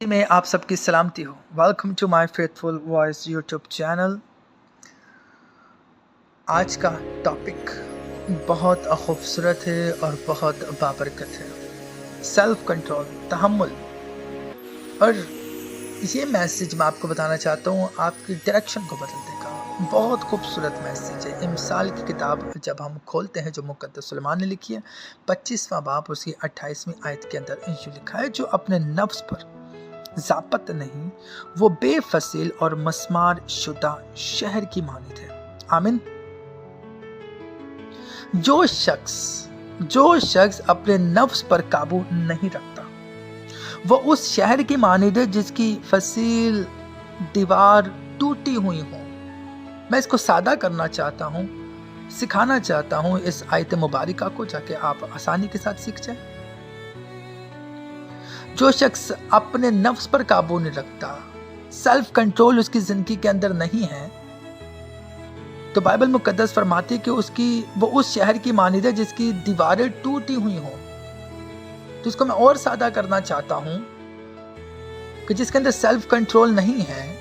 میں آپ سب کی سلامتی ہو. Welcome to my faithful voice YouTube channel. آج کا ٹاپک بہت خوبصورت ہے اور بہت بابرکت ہے. سیلف کنٹرول، تحمل. اور یہ میسیج میں آپ کو بتانا چاہتا ہوں آپ کی ڈائریکشن کو بدل دے گا. بہت خوبصورت میسیج ہے. امثال کی کتاب جب ہم کھولتے ہیں جو مقدس سلیمان نے لکھی ہے، 25واں باب اس کی 28ویں آیت کے اندر یہ لکھا ہے، جو اپنے نفس پر ضابط نہیں وہ بے فصیل اور مسمار شدہ شہر کی مانند ہے. آمین. جو شخص اپنے نفس پر قابو نہیں رکھتا وہ اس شہر کی مانند ہے جس کی فصیل دیوار ٹوٹی ہوئی ہو. میں اس کو سادہ کرنا چاہتا ہوں، سکھانا چاہتا ہوں اس آیت مبارکہ کو، جا کے آپ آسانی کے ساتھ سیکھ جائیں. جو شخص اپنے نفس پر قابو نہیں رکھتا، سیلف کنٹرول اس کی زندگی کے اندر نہیں ہے، تو بائبل مقدس فرماتی ہے کہ وہ اس شہر کی مانند ہے جس کی دیواریں ٹوٹی ہوئی ہوں. تو اس کو میں اور سادہ کرنا چاہتا ہوں کہ جس کے اندر سیلف کنٹرول نہیں ہے،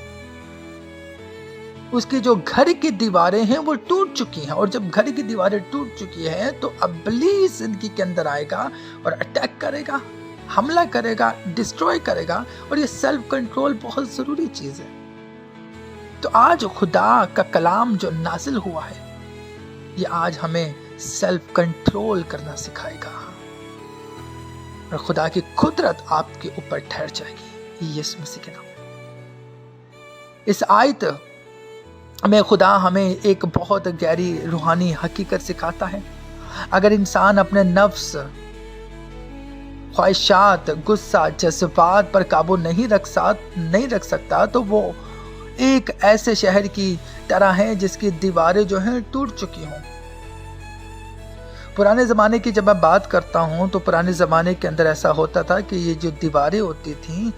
اس کی جو گھر کی دیواریں ہیں وہ ٹوٹ چکی ہیں. اور جب گھر کی دیواریں ٹوٹ چکی ہیں تو ابلیس زندگی کے اندر آئے گا اور اٹیک کرے گا، حملہ کرے گا، ڈسٹروائے کرے گا. اور یہ سیلف کنٹرول بہت ضروری چیز ہے. تو آج خدا کا کلام جو نازل ہوا ہے، یہ آج ہمیں سیلف کنٹرول کرنا سکھائے گا، اور خدا کی قدرت آپ کے اوپر ٹھہر جائے گی یسوع مسیح کے نام. اس آیت میں خدا ہمیں ایک بہت گہری روحانی حقیقت سکھاتا ہے. اگر انسان اپنے نفس، خواہشات، غصہ، جذبات پر قابو نہیں رکھ سکتا تو وہ ایک ایسے شہر کی طرح ہے جس کی دیواریں جو ہیں ٹوٹ چکی ہوں. پرانے زمانے کی جب میں بات کرتا ہوں تو پرانے زمانے کے اندر ایسا ہوتا تھا کہ یہ جو دیواریں ہوتی تھیں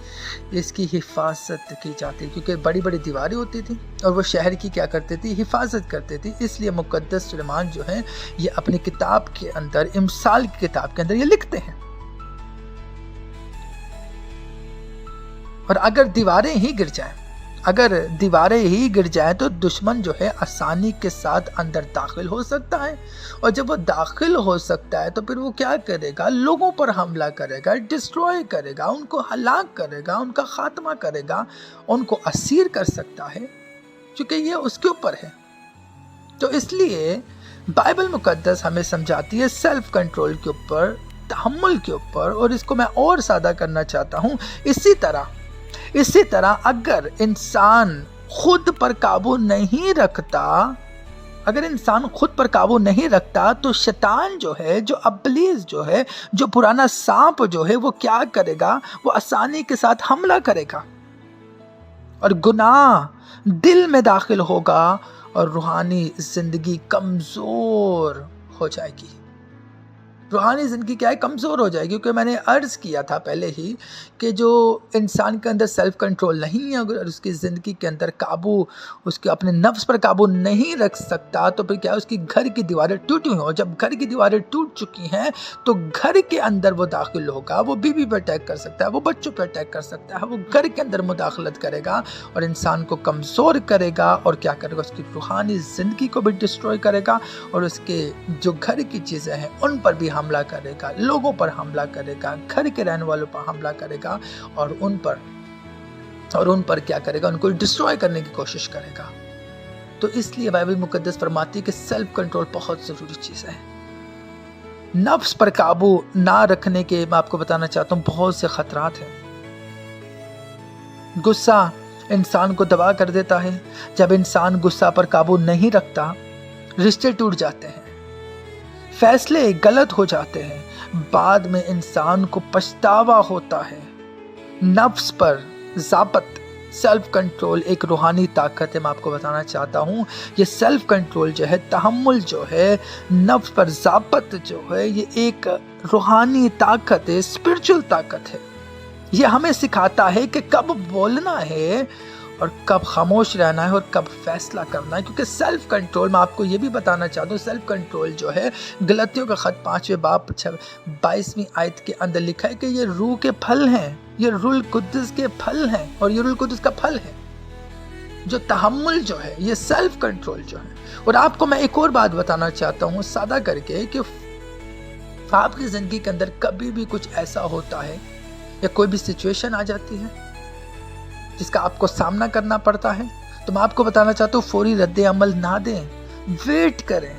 اس کی حفاظت کی جاتی، کیونکہ بڑی بڑی دیواریں ہوتی تھیں اور وہ شہر کی کیا کرتے تھی؟ حفاظت کرتے تھی. اس لیے مقدس سلیمان جو ہیں یہ اپنی کتاب کے اندر، امثال کی کتاب کے اندر یہ لکھتے ہیں. اور اگر دیواریں ہی گر جائیں تو دشمن جو ہے آسانی کے ساتھ اندر داخل ہو سکتا ہے. اور جب وہ داخل ہو سکتا ہے تو پھر وہ کیا کرے گا؟ لوگوں پر حملہ کرے گا، ڈسٹروائے کرے گا، ان کو ہلاک کرے گا، ان کا خاتمہ کرے گا، ان کو اسیر کر سکتا ہے، کیونکہ یہ اس کے اوپر ہے. تو اس لیے بائبل مقدس ہمیں سمجھاتی ہے سیلف کنٹرول کے اوپر، تحمل کے اوپر. اور اس کو میں اور سادہ کرنا چاہتا ہوں. اسی طرح اگر انسان خود پر قابو نہیں رکھتا تو شیطان جو ہے، جو ابلیس جو ہے، جو پرانا سانپ جو ہے، وہ کیا کرے گا؟ وہ آسانی کے ساتھ حملہ کرے گا اور گناہ دل میں داخل ہوگا اور روحانی زندگی کمزور ہو جائے گی. روحانی زندگی کیا ہے؟ کمزور ہو جائے گی. کیونکہ میں نے عرض کیا تھا پہلے ہی کہ جو انسان کے اندر سیلف کنٹرول نہیں ہے، اگر اس کی زندگی کے اندر اس کے اپنے نفس پر قابو نہیں رکھ سکتا تو پھر کیا ہے؟ اس کی گھر کی دیواریں ٹوٹی ہوئی. اور جب گھر کی دیواریں ٹوٹ چکی ہیں تو گھر کے اندر وہ داخل ہوگا، وہ بیوی پہ اٹیک کر سکتا ہے، وہ بچوں پہ اٹیک کر سکتا ہے، وہ گھر کے اندر مداخلت کرے گا اور انسان کو کمزور کرے گا. اور کیا کرے گا؟ اس کی روحانی زندگی کو بھی ڈسٹروائے کرے گا، اور اس کے جو گھر کی چیزیں ہیں ان پر بھی حملہ کرے گا، لوگوں پر حملہ کرے گا، گھر کے رہنے والوں پر حملہ کرے گا، اور ان پر کیا کرے گا؟ ان کو ڈسٹروائے کرنے کی کوشش کرے گا. تو اس لیے بائبل مقدس فرماتی ہے کہ سیلف کنٹرول بہت ضروری چیز ہے. نفس پر قابو نہ رکھنے کے میں آپ کو بتانا چاہتا ہوں بہت سے خطرات ہیں. غصہ انسان کو دبا کر دیتا ہے. جب انسان غصہ پر قابو نہیں رکھتا، رشتے ٹوٹ جاتے ہیں، فیصلے غلط ہو جاتے ہیں، بعد میں انسان کو پچھتاوا ہوتا ہے. نفس پر ضابط، سیلف کنٹرول ایک روحانی طاقت ہے. میں آپ کو بتانا چاہتا ہوں یہ سیلف کنٹرول جو ہے، تحمل جو ہے، نفس پر ضابط جو ہے، یہ ایک روحانی طاقت ہے، اسپرچل طاقت ہے. یہ ہمیں سکھاتا ہے کہ کب بولنا ہے اور کب خاموش رہنا ہے اور کب فیصلہ کرنا ہے. کیونکہ سیلف کنٹرول، میں آپ کو یہ بھی بتانا چاہتا ہوں، سیلف کنٹرول جو ہے غلطیوں کا خط 5 باب 22ویں آیت کے اندر لکھا ہے کہ یہ روح کے پھل ہیں. یہ روح القدس کے پھل ہیں، اور یہ روح القدس کا پھل ہے جو تحمل جو ہے، یہ سیلف کنٹرول جو ہے۔ اور آپ کو میں ایک اور بات بتانا چاہتا ہوں سادہ کر کے، کہ آپ کی زندگی کے اندر کبھی بھی کچھ ایسا ہوتا ہے یا کوئی بھی سچویشن آ جاتی ہے جس کا آپ کو سامنا کرنا پڑتا ہے، تو میں آپ کو بتانا چاہتا ہوں فوری رد عمل نہ دیں، ویٹ کریں۔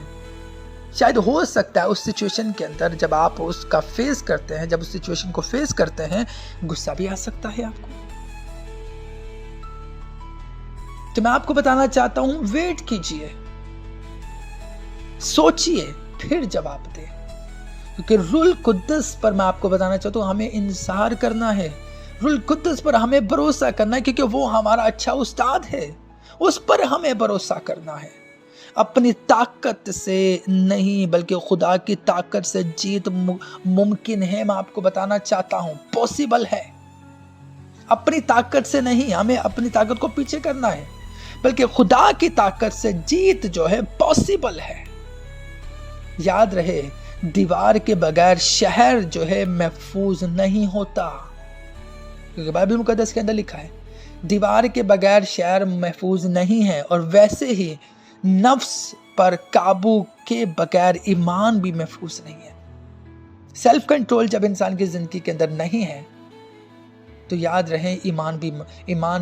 شاید ہو سکتا ہے اس سچویشن کے اندر جب آپ اس کا فیس کرتے ہیں، جب اس سچویشن کو فیس کرتے ہیں، غصہ بھی آ سکتا ہے آپ کو۔ تو میں آپ کو بتانا چاہتا ہوں ویٹ کیجئے، سوچئے، پھر جواب دیں، کیونکہ روح القدس پر میں آپ کو بتانا چاہتا ہوں ہمیں انتظار کرنا ہے، روح القدس پر ہمیں بھروسہ کرنا ہے، کیونکہ وہ ہمارا اچھا استاد ہے، اس پر ہمیں بھروسہ کرنا ہے۔ اپنی طاقت سے نہیں بلکہ خدا کی طاقت سے جیت ممکن ہے، میں آپ کو بتانا چاہتا ہوں پوسیبل ہے۔ اپنی طاقت سے نہیں، ہمیں اپنی طاقت کو پیچھے کرنا ہے، بلکہ خدا کی طاقت سے جیت جو ہے پوسیبل ہے۔ یاد رہے، دیوار کے بغیر شہر جو ہے محفوظ نہیں ہوتا، کیونکہ بائبل مقدس کے اندر لکھا ہے دیوار کے بغیر شہر محفوظ نہیں ہے، اور ویسے ہی نفس پر قابو کے بغیر ایمان بھی محفوظ نہیں ہے۔ سیلف کنٹرول جب انسان کی زندگی کے اندر نہیں ہے تو یاد رہیں ایمان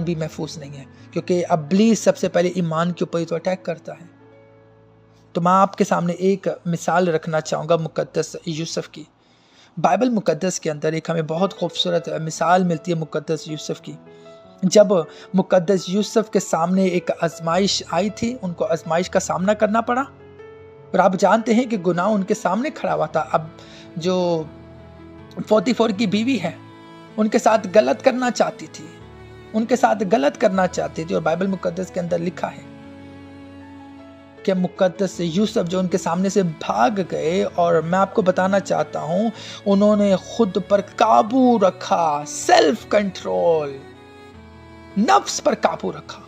بھی محفوظ نہیں ہے، کیونکہ ابلیس سب سے پہلے ایمان کے اوپر تو اٹیک کرتا ہے۔ تو میں آپ کے سامنے ایک مثال رکھنا چاہوں گا مقدس یوسف کی۔ بائبل مقدس کے اندر ایک ہمیں بہت خوبصورت مثال ملتی ہے مقدس یوسف کی۔ جب مقدس یوسف کے سامنے ایک آزمائش آئی تھی، ان کو آزمائش کا سامنا کرنا پڑا، اور آپ جانتے ہیں کہ گناہ ان کے سامنے کھڑا ہوا تھا۔ اب جو پوتیفر کی بیوی ہے ان کے ساتھ غلط کرنا چاہتی تھی، اور بائبل مقدس کے اندر لکھا ہے کہ مقدس یوسف جو ان کے سامنے سے بھاگ گئے، اور میں آپ کو بتانا چاہتا ہوں انہوں نے خود پر قابو رکھا، سیلف کنٹرول، نفس پر قابو رکھا،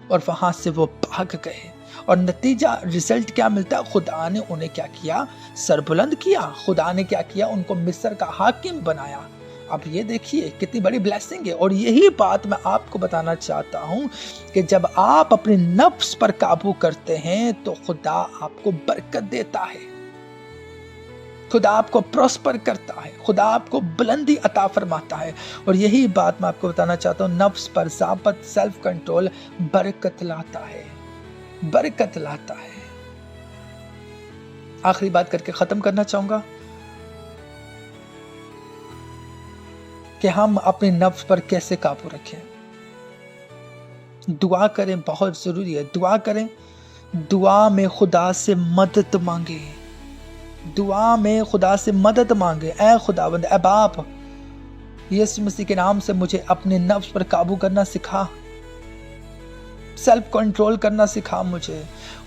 اور وہاں سے وہ بھاگ گئے، اور نتیجہ رزلٹ کیا ملتا ہے؟ خدا نے انہیں کیا کیا؟ سربلند کیا۔ خدا نے کیا کیا؟ ان کو مصر کا حاکم بنایا۔ اب یہ دیکھیے کتنی بڑی بلیسنگ ہے، اور یہی بات میں آپ کو بتانا چاہتا ہوں کہ جب آپ اپنے نفس پر قابو کرتے ہیں تو خدا آپ کو برکت دیتا ہے، خدا آپ کو پروسپر کرتا ہے، خدا آپ کو بلندی عطا فرماتا ہے۔ اور یہی بات میں آپ کو بتانا چاہتا ہوں، نفس پر ضابط، سیلف کنٹرول برکت لاتا ہے، برکت لاتا ہے۔ آخری بات کر کے ختم کرنا چاہوں گا کہ ہم اپنے نفس پر کیسے قابو رکھیں۔ دعا کریں، بہت ضروری ہے، دعا کریں، دعا میں خدا سے مدد مانگیں، دعا میں خدا سے مدد مانگے۔ اے خداوند، اے باپ، یسوع مسیح کے نام سے مجھے اپنے نفس پر قابو کرنا سکھا، سیلف کنٹرول کرنا سکھا مجھے۔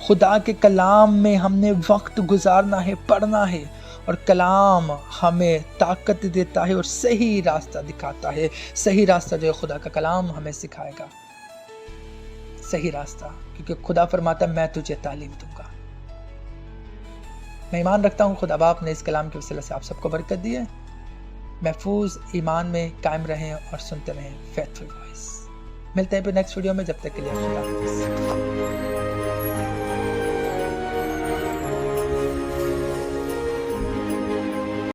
خدا کے کلام میں ہم نے وقت گزارنا ہے، پڑھنا ہے، اور کلام ہمیں طاقت دیتا ہے اور صحیح راستہ دکھاتا ہے۔ صحیح راستہ جو ہے خدا کا کلام ہمیں سکھائے گا، صحیح راستہ، کیونکہ خدا فرماتا ہے میں تجھے تعلیم دوں گا۔ میں ایمان رکھتا ہوں خدا باپ نے اس کلام کے وسیلے سے آپ سب کو برکت دی ہے۔ محفوظ ایمان میں قائم رہیں اور سنتے رہیں فیتھفل وائس۔ ملتے ہیں پھر نیکسٹ ویڈیو میں، جب تک کے لیے خدا حافظ۔